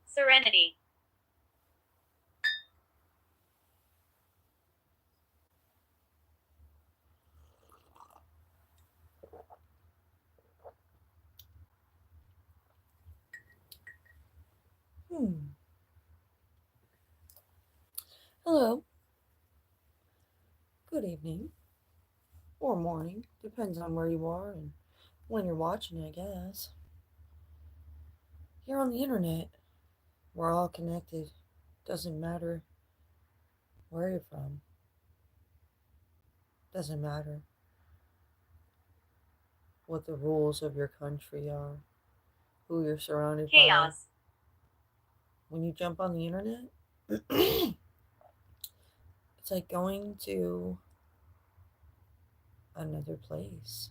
Serenity. Hello. Good evening. Or morning. Depends on where you are and when you're watching, I guess. You're on the internet. We're all connected. Doesn't matter where you're from. Doesn't matter what the rules of your country are. Who you're surrounded Chaos. by. When you jump on the internet, it's like going to another place.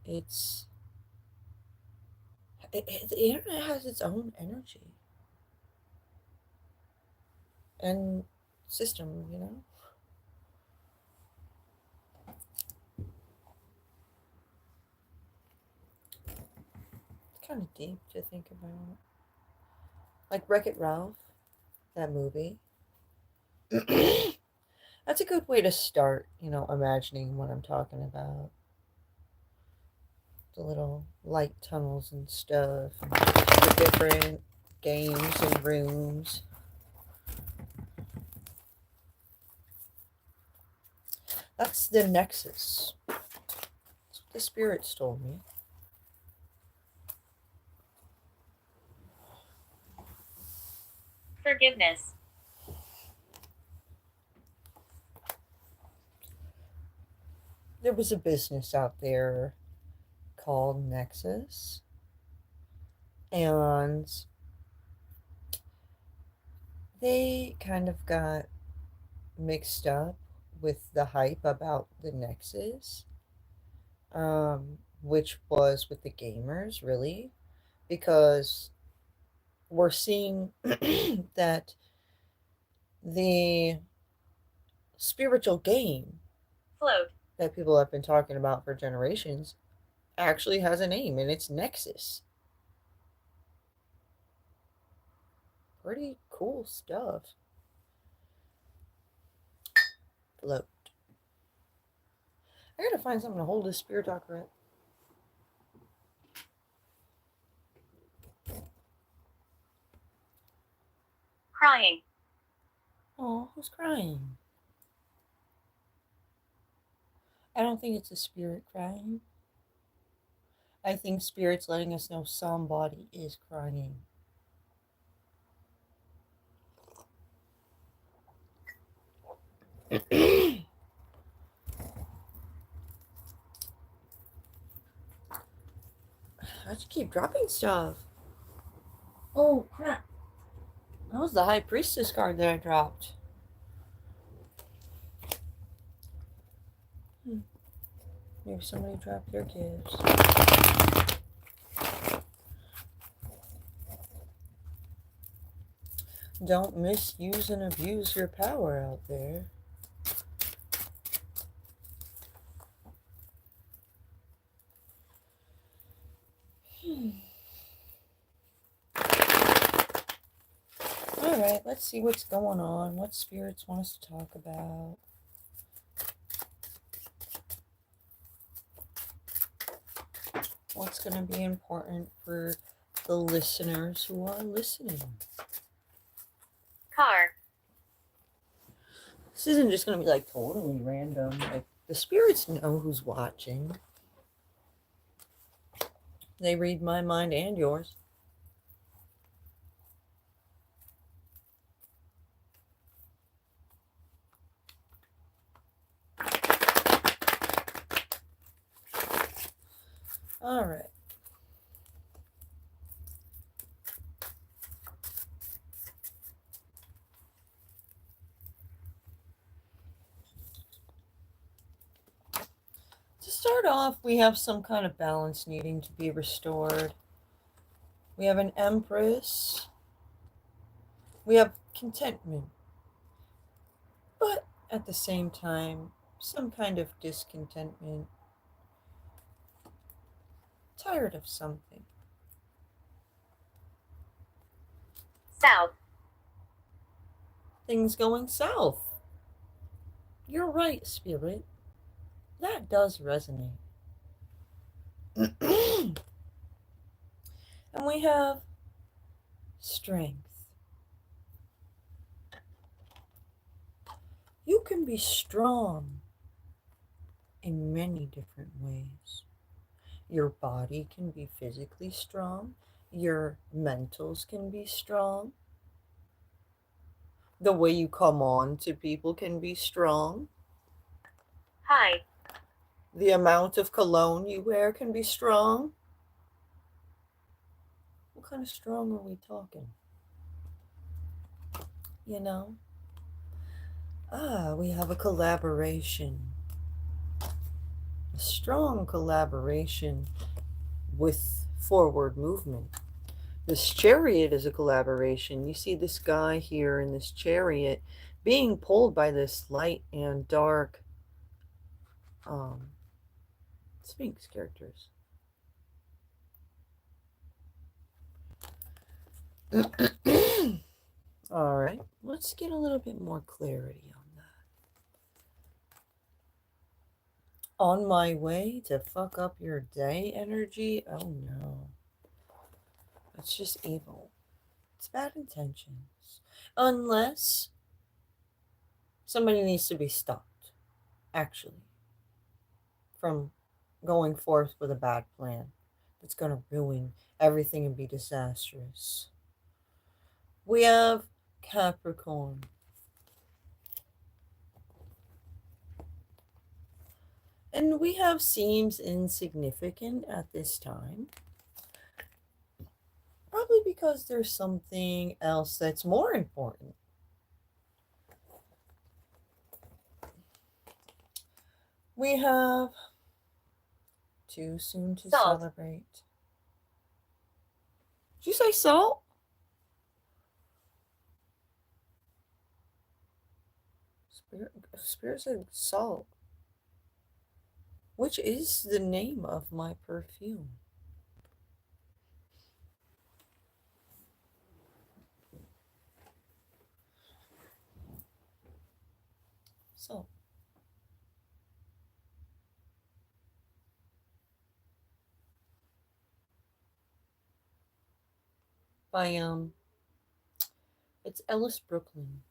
It's the internet has its own energy and system, you know. It's kind of deep to think about. Like Wreck-It Ralph, that movie. That's a good way to start, imagining what I'm talking about. The little light tunnels and stuff, and the different games and rooms. That's the nexus. That's what the spirits told me. Forgiveness. There was a business out there called Nexus, and they kind of got mixed up with the hype about the Nexus, which was with the gamers, really, because we're seeing that the spiritual game Float. that people have been talking about for generations actually has a name, and it's Nexus. Pretty cool stuff. Float. I gotta find something to hold this spirit talker at. Crying. Oh, who's crying? I don't think it's a spirit crying. I think spirit's letting us know somebody is crying. How'd you keep dropping stuff? Oh, crap. That was the High Priestess card that I dropped. Maybe somebody dropped their gifts. Don't misuse and abuse your power out there. Alright, let's see what's going on. What spirits want us to talk about. What's going to be important for the listeners who are listening. Car. This isn't just going to be like totally random. Like, the spirits know who's watching. They read my mind and yours. All right. To start off, we have some kind of balance needing to be restored. We have an Empress. We have contentment. But at the same time, some kind of discontentment. tired of something. South. Things going south. You're right, Spirit. That does resonate. And we have strength. You can be strong in many different ways. Your body can be physically strong. Your mentals can be strong. The way you come on to people can be strong. High. The amount of cologne you wear can be strong. What kind of strong are we talking? You know? We have a collaboration. A strong collaboration with forward movement. This chariot is a collaboration. You see this guy here in this chariot being pulled by this light and dark Sphinx characters. All right, let's get a little bit more clarity on that. On my way to fuck up your day energy? Oh no. It's just evil. It's bad intentions. Unless somebody needs to be stopped, actually, from going forth with a bad plan that's going to ruin everything and be disastrous. We have Capricorn. And we have seems insignificant at this time. Probably because there's something else that's more important. We have too soon to Salt. celebrate. Did you say salt? Spirit said salt. Which is the name of my perfume. So, by it's Ellis Brooklyn.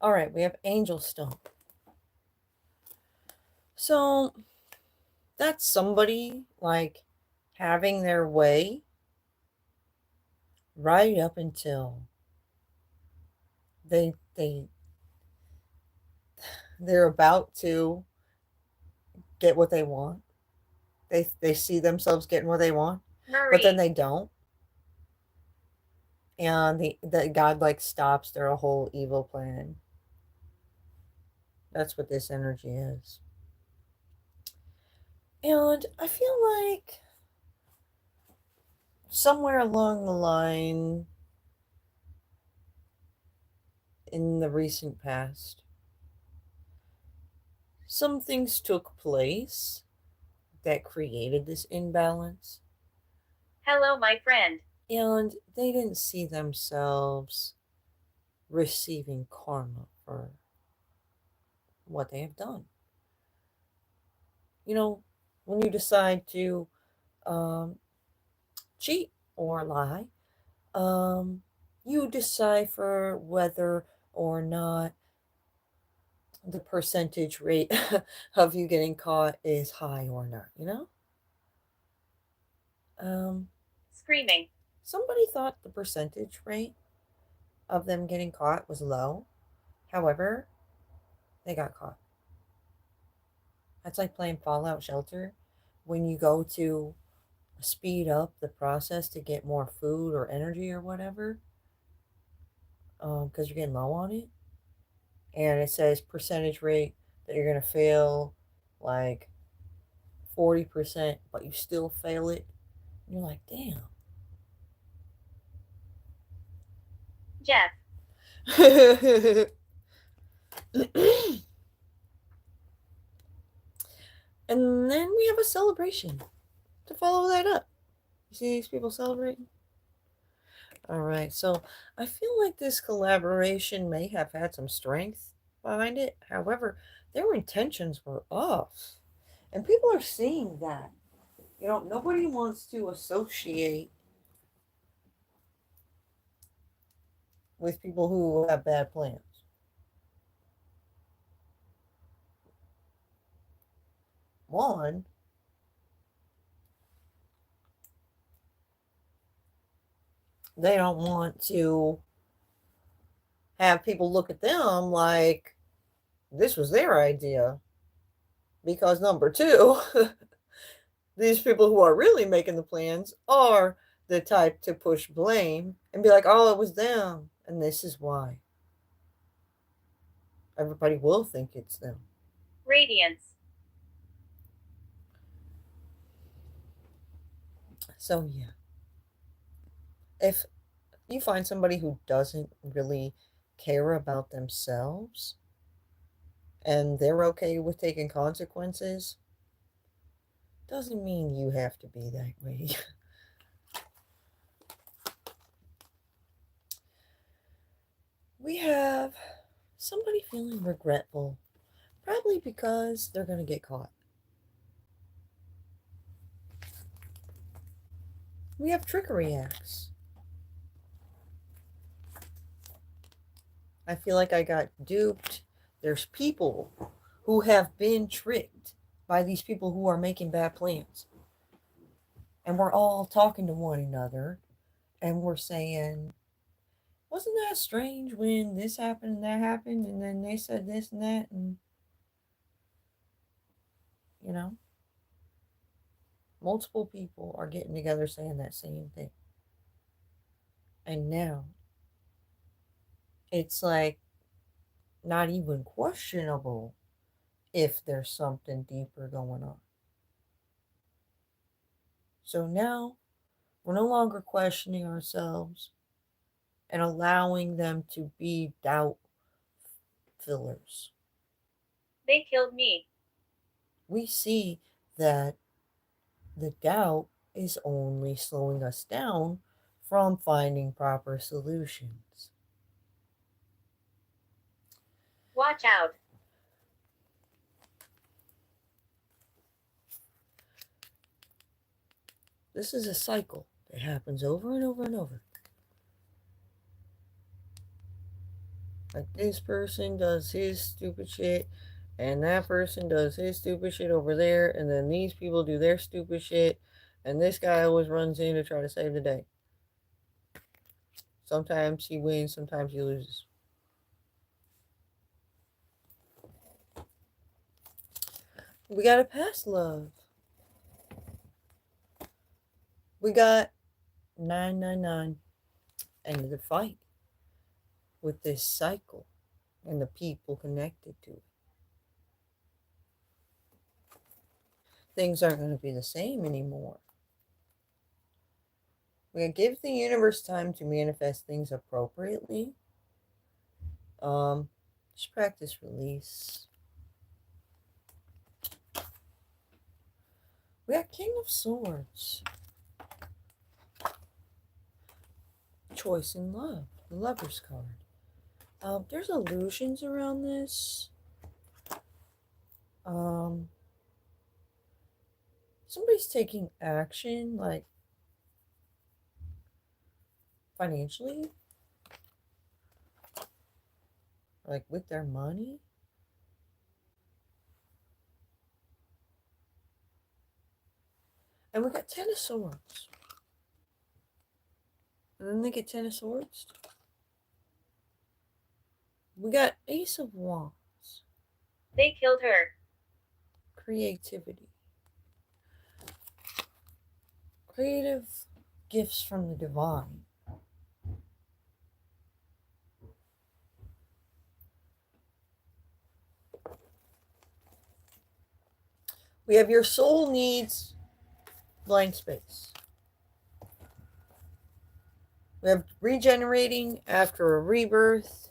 All right, we have Angel Stone. So that's somebody like having their way right up until they're about to get what they want. They see themselves getting what they want, Marie. but then they don't. And the God like stops their whole evil plan. That's what this energy is. And I feel like somewhere along the line in the recent past, some things took place that created this imbalance. Hello, my friend. And they didn't see themselves receiving karma for what they have done. You know, when you decide to cheat or lie, you decipher whether or not the percentage rate of you getting caught is high or not, you know? Screaming. Somebody thought the percentage rate of them getting caught was low. However, they got caught. That's like playing Fallout Shelter. When you go to speed up the process to get more food or energy or whatever, because you're getting low on it, and it says percentage rate that you're going to fail like 40%, but you still fail it. And you're like, damn, Jeff. And then we have a celebration to follow that up. You see these people celebrating? All right, so I feel like this collaboration may have had some strength behind it. However, their intentions were off. And people are seeing that. You know, nobody wants to associate with people who have bad plans. One, they don't want to have people look at them like this was their idea. Because number two, these people who are really making the plans are the type to push blame and be like, oh, it was them. And this is why. Everybody will think it's them. Radiance. So, yeah. If you find somebody who doesn't really care about themselves and they're okay with taking consequences, doesn't mean you have to be that way. We have somebody feeling regretful, probably because they're going to get caught. We have trickery acts. I feel like I got duped. There's people who have been tricked by these people who are making bad plans. And we're all talking to one another and we're saying, wasn't that strange when this happened and that happened and then they said this and that and you know, multiple people are getting together saying that same thing. And now it's like not even questionable if there's something deeper going on. So now we're no longer questioning ourselves and allowing them to be doubt fillers. They killed me. We see that the doubt is only slowing us down from finding proper solutions. Watch out. This is a cycle that happens over and over and over. Like this person does his stupid shit, and that person does his stupid shit over there, and then these people do their stupid shit, and this guy always runs in to try to save the day. Sometimes he wins, sometimes he loses. We got a past love. We got 999 and the fight with this cycle and the people connected to it. Things aren't going to be the same anymore. We're going to give the universe time to manifest things appropriately. Just practice release. We got King of Swords. Choice in love. The Lover's card. There's illusions around this. Somebody's taking action, like financially, like with their money. And we got Ten of Swords. And then they get Ten of Swords. We got Ace of Wands. They killed her. Creativity. Creative gifts from the divine. We have your soul needs blank space. We have regenerating after a rebirth,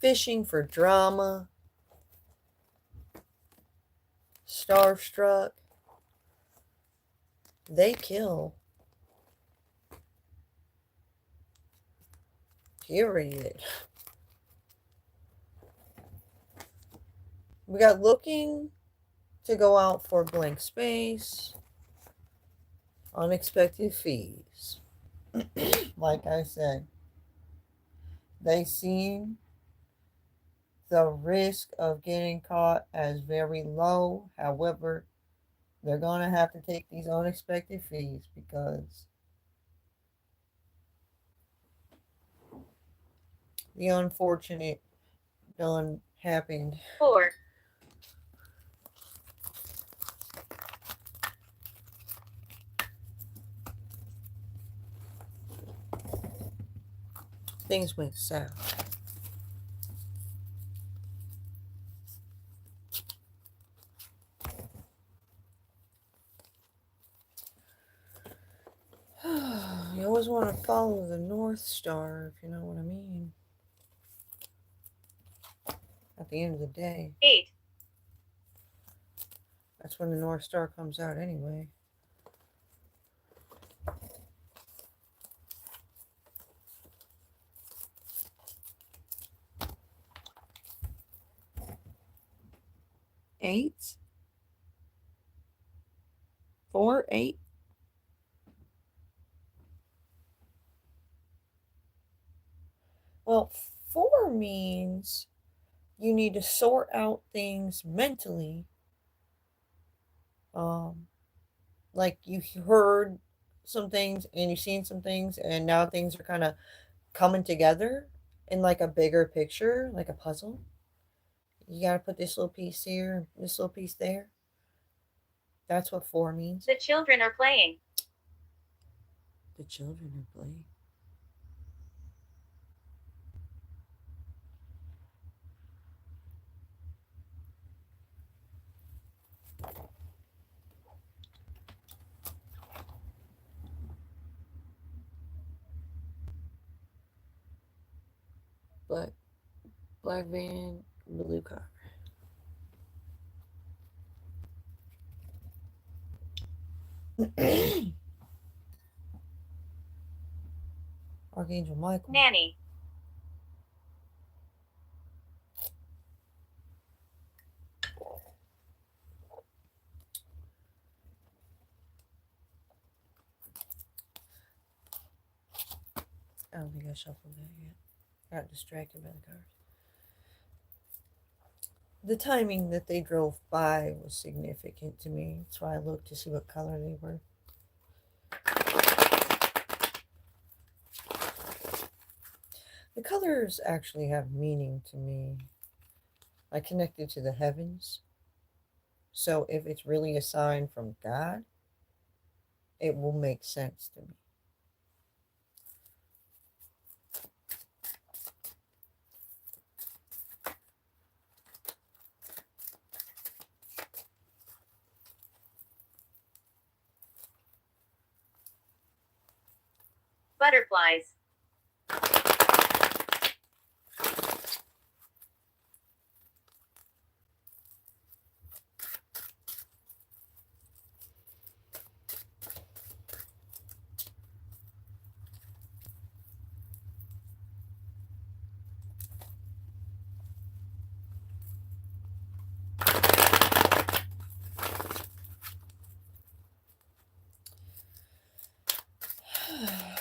fishing for drama, starstruck. They kill. Period. We got looking to go out for blank space, unexpected fees. Like I said, they seem the risk of getting caught as very low. However, they're going to have to take these unexpected fees because the unfortunate done happened. 4. Things went south. You always want to follow the North Star, if you know what I mean. At the end of the day. 8. That's when the North Star comes out anyway. Eight? 4, 8? Well, 4 means you need to sort out things mentally. Like you heard some things and you've seen some things, and now things are kind of coming together in like a bigger picture, like a puzzle. You got to put this little piece here, this little piece there. That's what 4 means. The children are playing. The children are playing. Black van, blue car. Archangel Michael. Nanny. I don't think I shuffled that yet. Got distracted by the cards. The timing that they drove by was significant to me. That's why I looked to see what color they were. The colors actually have meaning to me. I connected to the heavens. So if it's really a sign from God, it will make sense to me. Butterflies.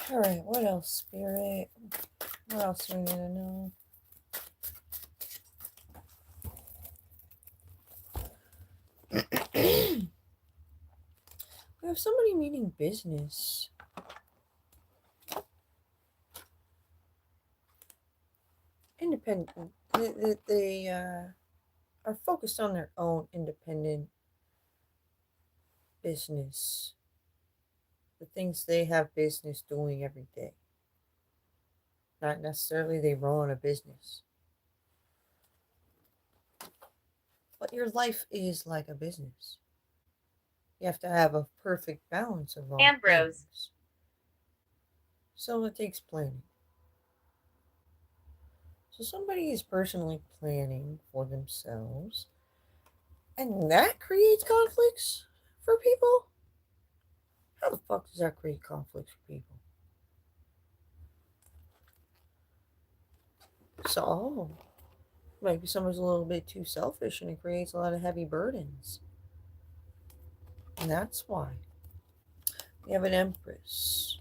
All right, what else, Spirit? What else do we need to know? We have somebody meaning business. Independent. They are focused on their own independent business. The things they have business doing every day. Not necessarily they run a business. But your life is like a business. You have to have a perfect balance of all Ambrose. things. So it takes planning. So somebody is personally planning for themselves, and that creates conflicts for people? How the fuck does that create conflicts for people? So, maybe someone's a little bit too selfish and it creates a lot of heavy burdens. And that's why. We have an Empress.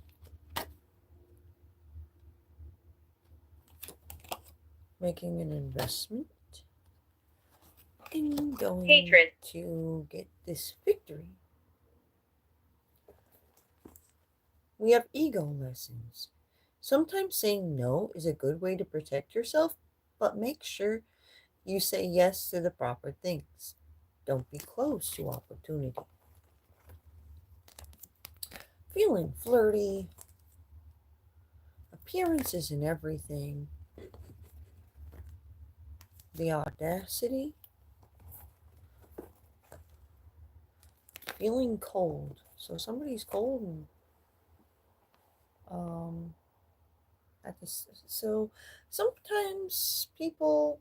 Making an investment and going Hatred. to get this victory. We have ego lessons. Sometimes saying no is a good way to protect yourself, but make sure you say yes to the proper things. Don't be closed to opportunity. Feeling flirty, appearances and everything, the audacity, feeling cold. So somebody's cold and at this. So sometimes people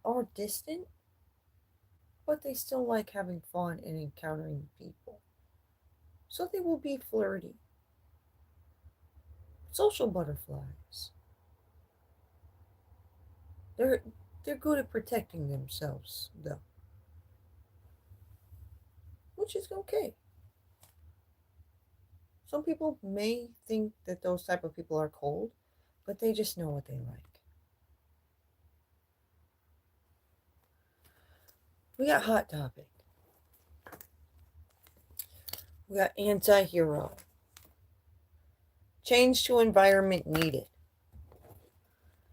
are distant, but they still like having fun and encountering people. So they will be flirty. Social butterflies. They're they're good at protecting themselves though, which is okay. Some people may think that those type of people are cold, but they just know what they like. We got hot topic. We got anti-hero. Change to environment needed.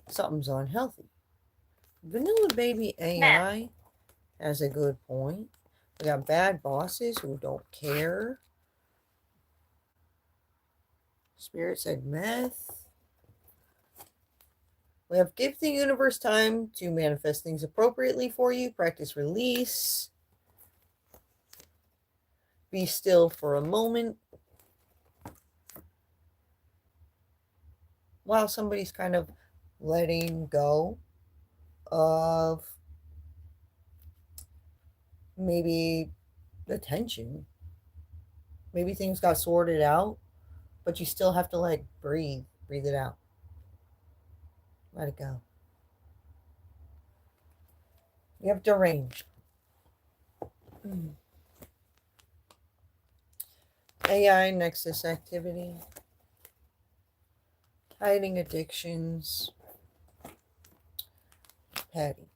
Something's unhealthy. Vanilla Baby AI has a good point. We got bad bosses who don't care. Spirit said meth. We have give the universe time to manifest things appropriately for you. Practice release. Be still for a moment. While somebody's kind of letting go of maybe the tension. Maybe things got sorted out, but you still have to like breathe it out. Let it go. You have deranged. AI nexus activity. Hiding addictions. Petty.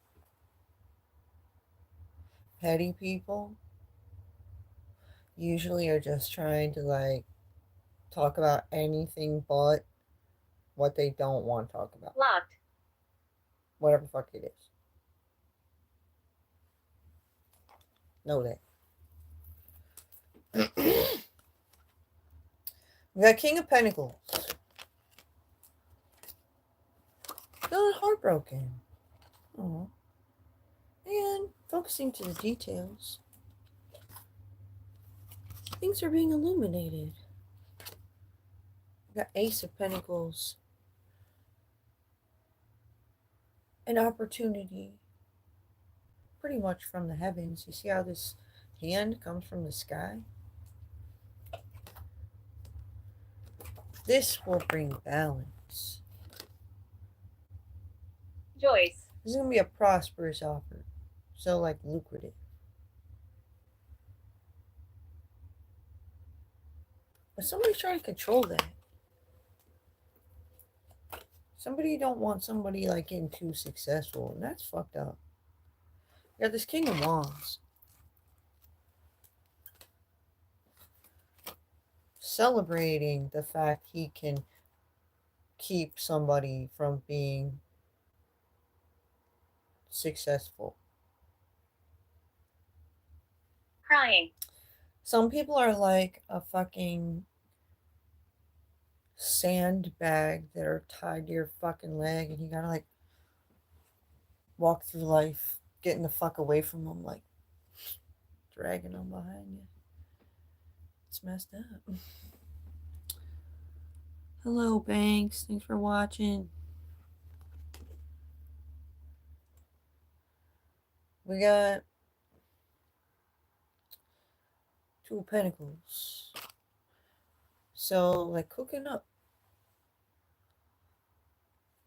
Petty people usually are just trying to like talk about anything but what they don't want to talk about. Locked. Whatever the fuck it is. Know that. We got King of Pentacles. Feeling heartbroken. Aww. And focusing to the details. Things are being illuminated. We got Ace of Pentacles. An opportunity. Pretty much from the heavens. You see how this hand comes from the sky? This will bring balance. Joyce. This is going to be a prosperous offer. So, like, lucrative. But somebody's trying to control that. Somebody don't want somebody, like, getting too successful. And that's fucked up. You got this King of Wands. Celebrating the fact he can keep somebody from being successful. Crying. Some people are like a fucking sandbag that are tied to your fucking leg, and you gotta like walk through life getting the fuck away from them, like dragging them behind you. It's messed up. Hello, Banks. Thanks for watching. We got Two of Pentacles. So, like cooking up.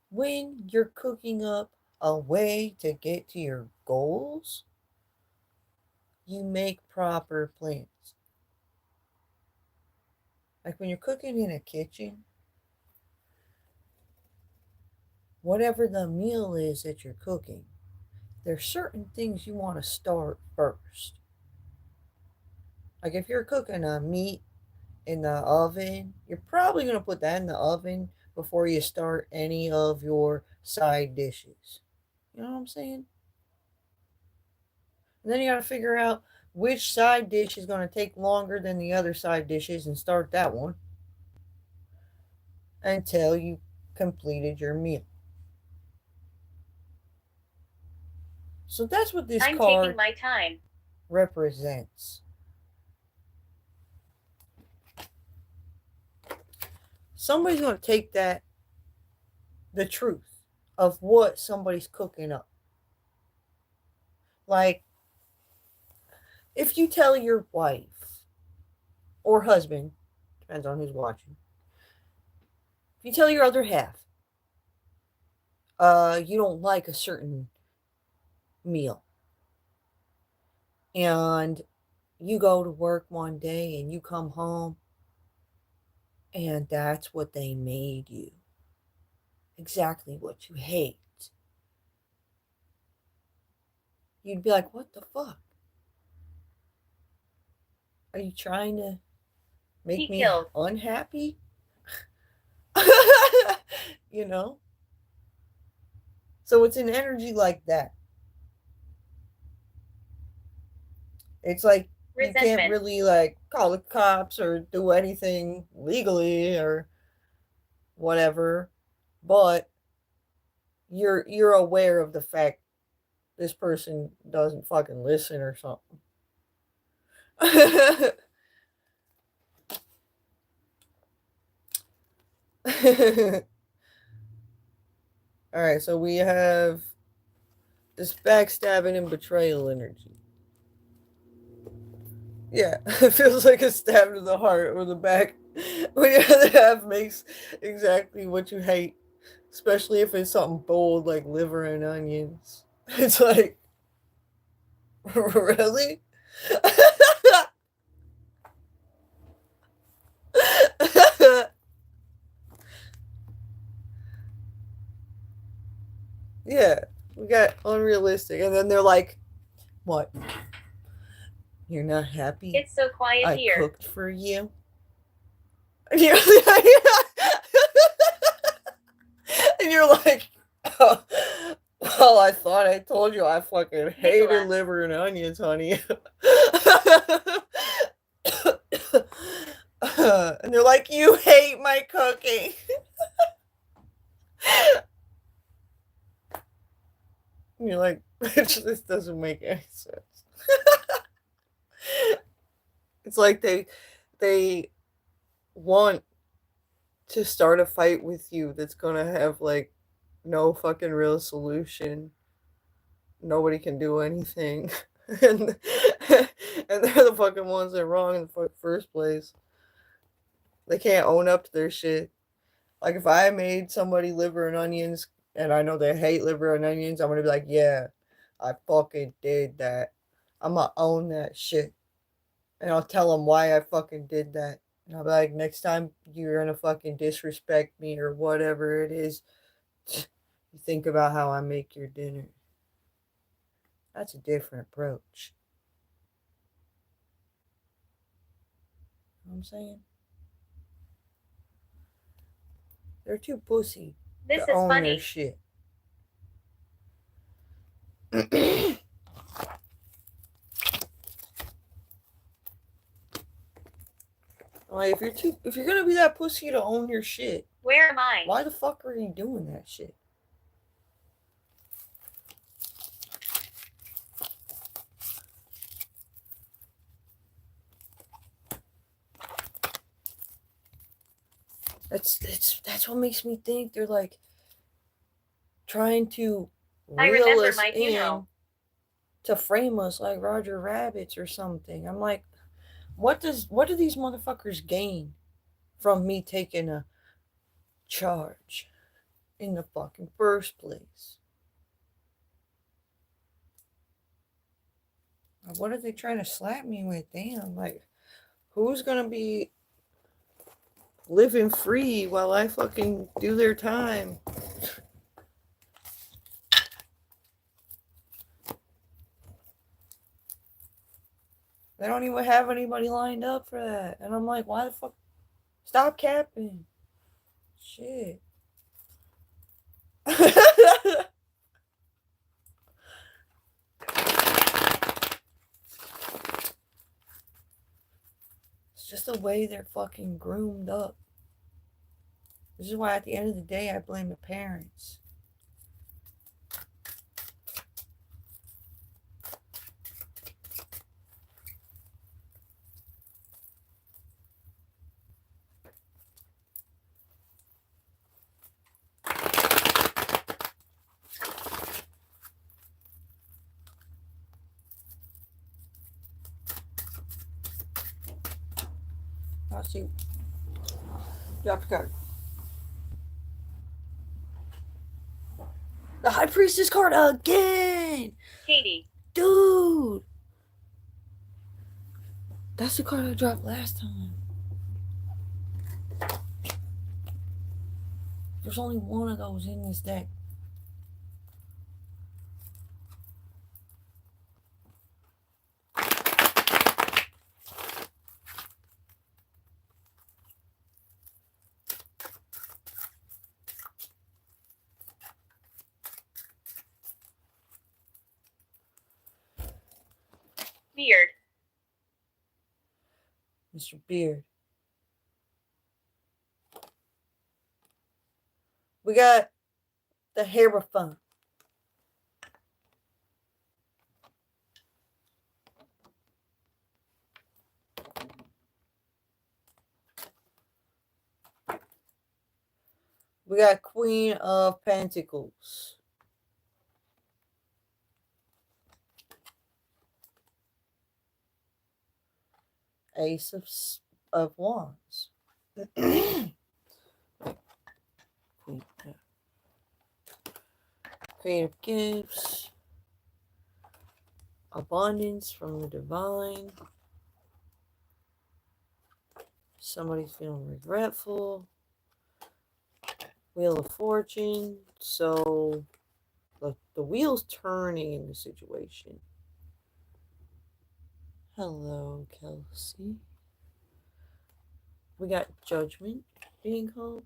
When you're cooking up a way to get to your goals, you make proper plans. Like when you're cooking in a kitchen, whatever the meal is that you're cooking, there's certain things you want to start first. Like if you're cooking a meat in the oven, you're probably going to put that in the oven before you start any of your side dishes. You know what I'm saying? And then you got to figure out which side dish is going to take longer than the other side dishes and start that one until you completed your meal. So that's what this I'm card taking my time. represents. Somebody's going to take that, the truth of what somebody's cooking up. Like, if you tell your wife or husband, depends on who's watching, if you tell your other half, you don't like a certain meal, and you go to work one day and you come home and that's what they made you, exactly what you hate, you'd be like, what the fuck? Are you trying to make me unhappy? You know? So it's an energy like that. It's like you can't really like call the cops or do anything legally or whatever, but you're aware of the fact this person doesn't fucking listen or something. Alright, so we have this backstabbing and betrayal energy. Yeah, it feels like a stab to the heart or the back when your other half makes exactly what you hate, especially if it's something bold like liver and onions. It's like, really? Yeah, we got unrealistic, and then they're like, what? You're not happy? It's so quiet here. I cooked for you? And you're like, oh, well, I thought I told you I fucking hated liver and onions, honey. And they're like, you hate my cooking. And you're like, bitch, this doesn't make any sense. It's like they want to start a fight with you that's gonna have like no fucking real solution. Nobody can do anything. and they're the fucking ones that are wrong in the first place. They can't own up to their shit. Like if I made somebody liver and onions and I know they hate liver and onions, I'm gonna be like, yeah, I fucking did that. I'm gonna own that shit. And I'll tell them why I fucking did that. And I'll be like, next time you're gonna fucking disrespect me or whatever it is, you think about how I make your dinner. That's a different approach. You know what I'm saying? They're too pussy to own their shit. Like if you're gonna be that pussy to own your shit, where am I? Why the fuck are you doing that shit? That's what makes me think they're like trying to I reel remember us my in funeral. to frame us like Roger Rabbits or something. I'm like, what do these motherfuckers gain from me taking a charge in the fucking first place? What are they trying to slap me with? Damn, like, who's gonna be living free while I fucking do their time? They don't even have anybody lined up for that. And I'm like, why the fuck? Stop capping. Shit. It's just the way they're fucking groomed up. This is why at the end of the day I blame the parents. I'll see. Drop the card. The High Priestess card again! Katie. Dude! That's the card I dropped last time. There's only one of those in this deck. Beard. Mr. Beard. We got the Hierophant. We got Queen of Pentacles. Ace of Wands. Creative gifts. Abundance from the divine. Somebody's feeling regretful. Wheel of Fortune. So the wheel's turning in the situation. Hello, Kelsey. We got Judgment being called.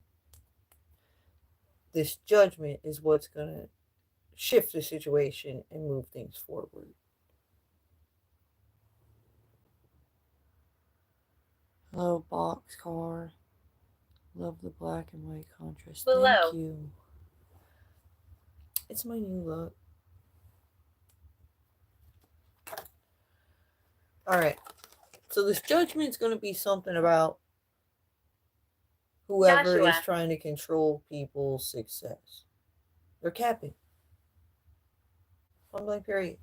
This judgment is what's going to shift the situation and move things forward. Hello, Boxcar. Love the black and white contrast. Below. Thank you. It's my new look. Alright. So this judgment's going to be something about whoever Joshua. is trying to control people's success. They're capping. One blank period.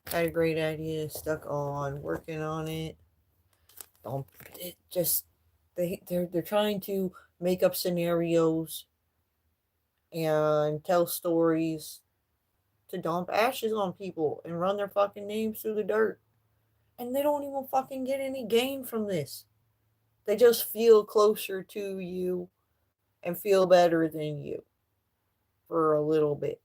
Had a great idea, stuck on, working on it. They're trying to make up scenarios and tell stories to dump ashes on people and run their fucking names through the dirt. And they don't even fucking get any gain from this. They just feel closer to you and feel better than you for a little bit.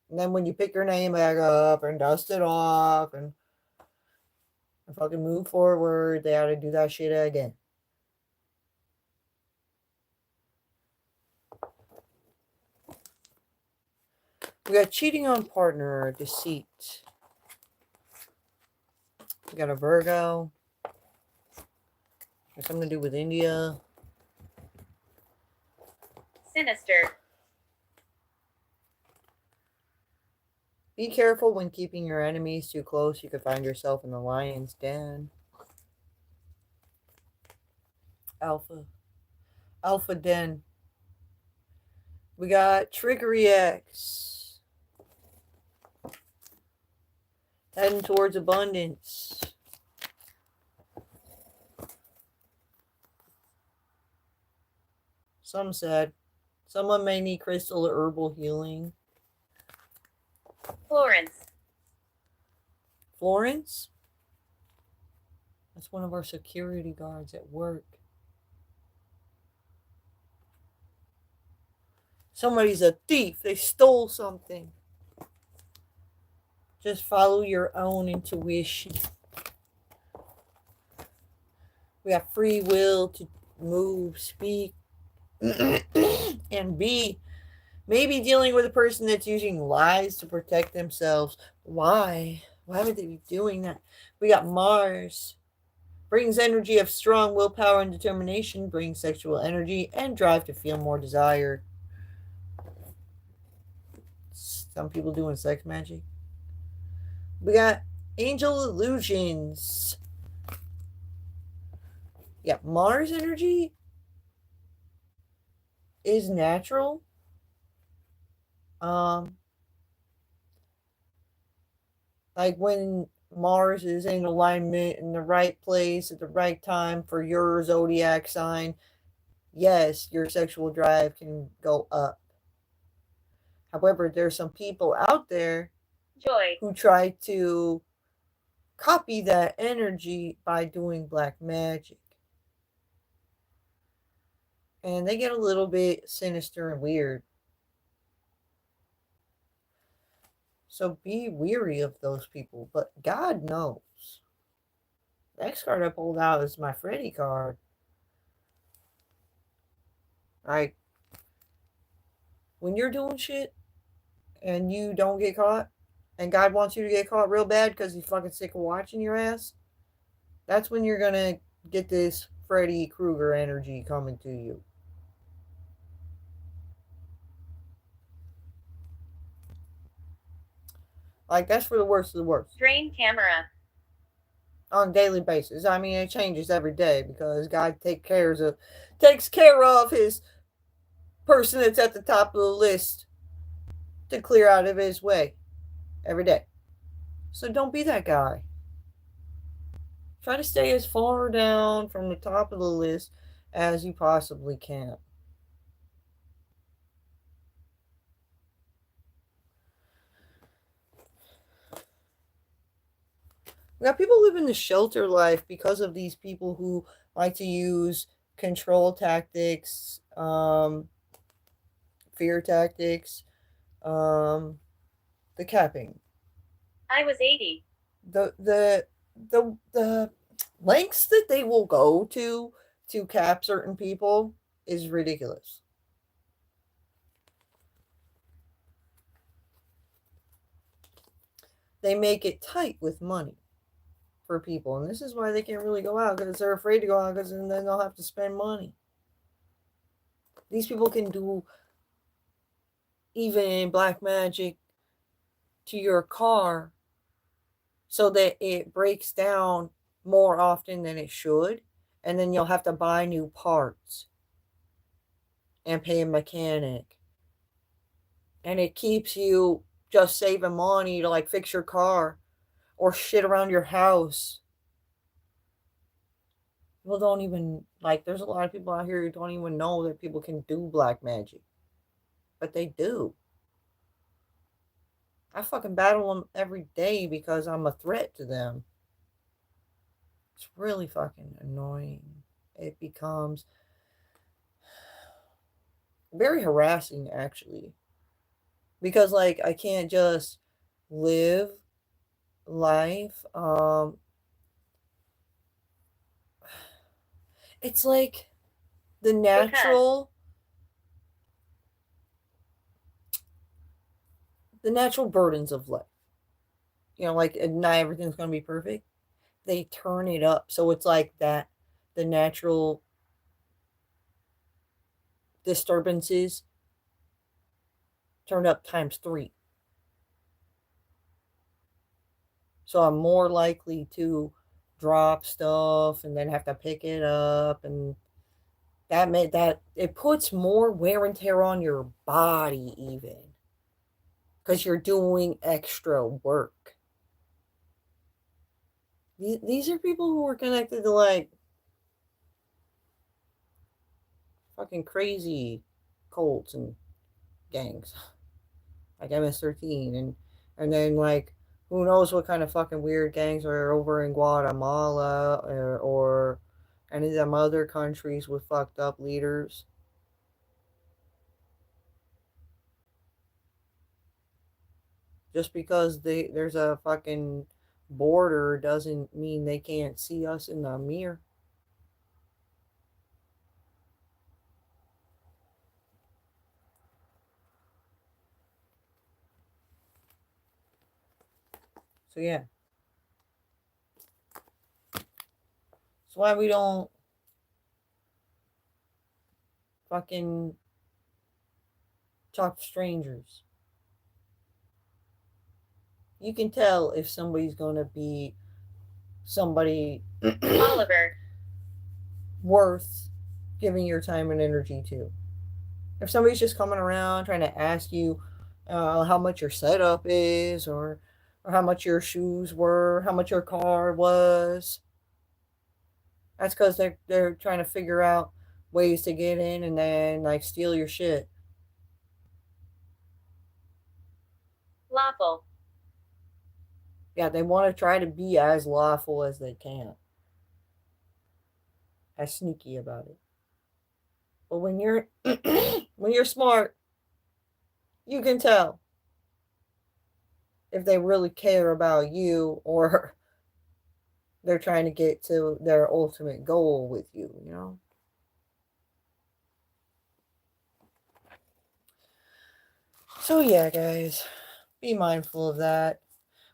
And then when you pick your name back up and dust it off and fucking move forward, they ought to do that shit again. We got cheating on partner, deceit. We got a Virgo. Got something to do with India. Sinister. Be careful when keeping your enemies too close. You could find yourself in the lion's den. Alpha den. We got Trickery X. Heading towards abundance. Some said. Someone may need crystal or herbal healing. Florence? That's one of our security guards at work. Somebody's a thief. They stole something. Just follow your own intuition. We have free will to move, speak, and be. Maybe dealing with a person that's using lies to protect themselves. Why? Why would they be doing that? We got Mars. Brings energy of strong willpower and determination. Brings sexual energy and drive to feel more desire. Some people doing sex magic. We got Angel Illusions. Yeah, Mars energy is natural. Like when Mars is in alignment in the right place at the right time for your zodiac sign, yes, your sexual drive can go up. However, there's some people out there who try to copy that energy by doing black magic. And they get a little bit sinister and weird. So be weary of those people. But God knows. Next card I pulled out is my Freddy card. Like, when you're doing shit and you don't get caught, and God wants you to get caught real bad because he's fucking sick of watching your ass, that's when you're gonna get this Freddy Krueger energy coming to you. Like, that's for the worst of the worst. Drain camera. On a daily basis. I mean, it changes every day because God takes care of his person that's at the top of the list to clear out of his way every day. So don't be that guy. Try to stay as far down from the top of the list as you possibly can. We got people living the shelter life because of these people who like to use control tactics, fear tactics, the capping. I was 80. The lengths that they will go to cap certain people is ridiculous. They make it tight with money for people, and this is why they can't really go out, because they're afraid to go out, because then they'll have to spend money. These people can do even black magic to your car so that it breaks down more often than it should, and then you'll have to buy new parts and pay a mechanic, and it keeps you just saving money to like fix your car or shit around your house. People don't even, like, there's a lot of people out here who don't even know that people can do black magic, but they do. I fucking battle them every day because I'm a threat to them. It's really fucking annoying. It becomes very harassing, actually. Because, like, I can't just live life. It's like the natural burdens of life. You know, like, not everything's going to be perfect. They turn it up. So it's like that, the natural disturbances turned up times 3. So I'm more likely to drop stuff and then have to pick it up, and that it puts more wear and tear on your body even because you're doing extra work. These are people who are connected to like fucking crazy cults and gangs like MS-13, and then like who knows what kind of fucking weird gangs are over in Guatemala, or any of them other countries with fucked up leaders. Just because there's a fucking border doesn't mean they can't see us in the mirror. So yeah, that's why we don't fucking talk to strangers. You can tell if somebody's gonna be somebody Oliver. worth giving your time and energy to. If somebody's just coming around trying to ask you how much your setup is, or how much your shoes were, how much your car was, that's because they're trying to figure out ways to get in and then like steal your shit. Lawful. Yeah, they want to try to be as lawful as they can, as sneaky about it. But when you're when you're smart, you can tell if they really care about you, or they're trying to get to their ultimate goal with you, you know? So, yeah, guys, be mindful of that.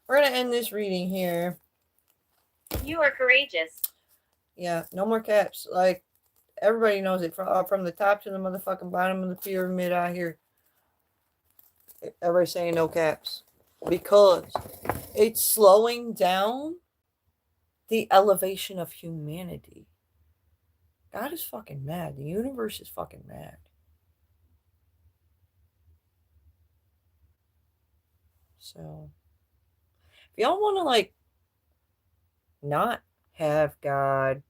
We're going to end this reading here. You are courageous. Yeah, no more caps. Like, everybody knows it. From the top to the motherfucking bottom of the pyramid out here. Everybody's saying no caps. Because it's slowing down the elevation of humanity. God is fucking mad. The universe is fucking mad. So, if y'all want to, like, not have God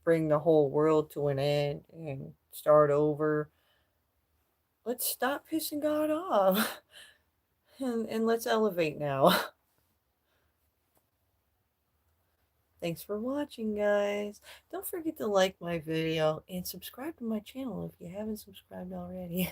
bring the whole world to an end and start over, let's stop pissing God off. And let's elevate now. Thanks for watching, guys. Don't forget to like my video and subscribe to my channel if you haven't subscribed already.